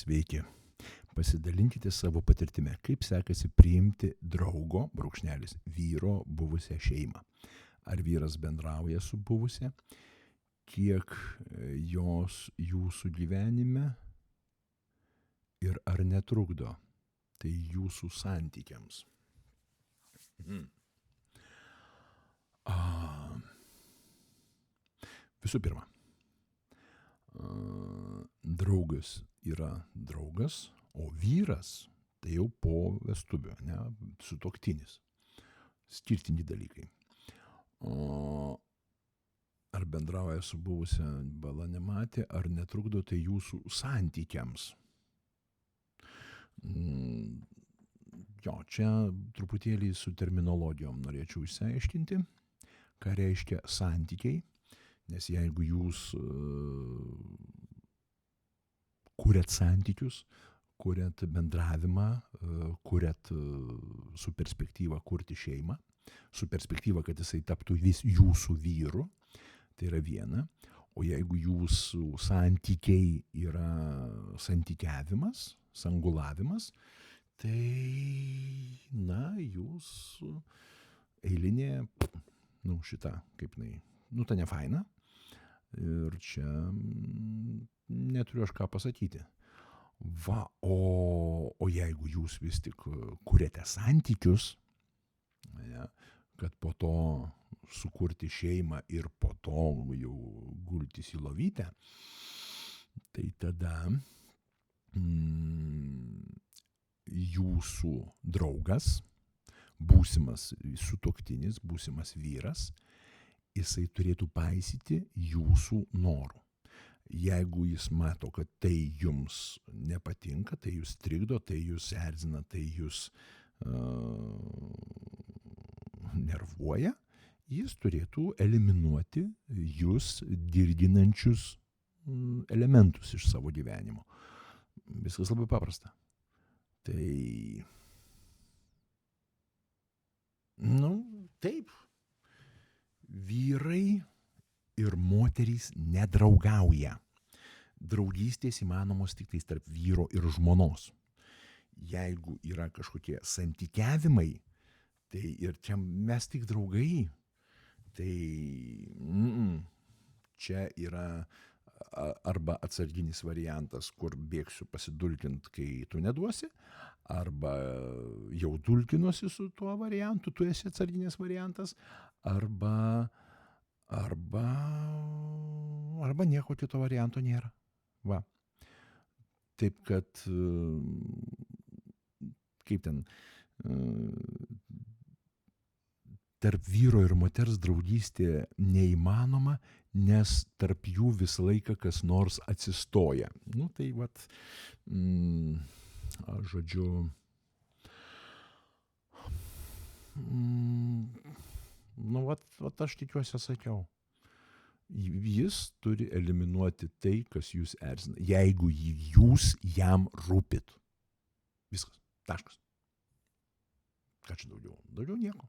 Sveiki. Pasidalinkite savo patirtimi, kaip sekasi priimti draugo, vyro buvusią šeimą. Ar vyras bendrauja su buvusia, kiek jos jūsų gyvenime ir ar netrukdo tai jūsų santykiams. Visų pirma, draugas yra draugas, o vyras tai jau po vestuvių, sutuoktinis. Skirtingi dalykai. Ar bendrauja su buvusia bala nematė, ar netrukdo tai jūsų santykiams. Čia truputėlį su terminologijom norėčiau išsiaiškinti, ką reiškia santykiai, nes jeigu jūs kuriat santykius, kuriat bendravimą, kuriat su perspektyva kurti šeimą, su perspektyva, kad jisai taptų jūsų vyru, tai yra viena, o jeigu jūsų santykiai yra santykiavimas, sangulavimas, tai, jūs eilinė, šita, kaip ta nefaina, ir čia neturiu aš ką pasakyti. O jeigu jūs vis tik kuriate santykius, kad po to sukurti šeimą ir po to jau gultis į lovytę, tai tada jūsų draugas, būsimas sutuoktinis, būsimas vyras, jisai turėtų paisyti jūsų norų. Jeigu jis mato, kad tai jums nepatinka, tai jūs trikdo, tai jūs erzina, tai jūs nervuoja, jis turėtų eliminuoti jūs dirginančius elementus iš savo gyvenimo. Viskas labai paprasta. Tai, taip, vyrai ir moterys nedraugauja. Draugystės įmanomos tik tarp vyro ir žmonos. Jeigu yra kažkokie santykiavimai, tai ir čia mes tik draugai, tai čia yra arba atsarginis variantas, kur bėgsiu pasidulkint, kai tu neduosi, arba jau dulkinuosi su tuo variantu, tu esi atsarginis variantas, arba nieko kito varianto nėra. Va. Taip kad, tarp vyro ir moters draugystė neįmanoma, nes tarp jų visą laiką kas nors atsistoja. Tai žodžiu, aš tikiuosi sakiau. Jis turi eliminuoti tai, kas jūs erzina, jeigu jūs jam rūpit. Viskas, taškas. Ką čia daugiau? Daugiau nieko.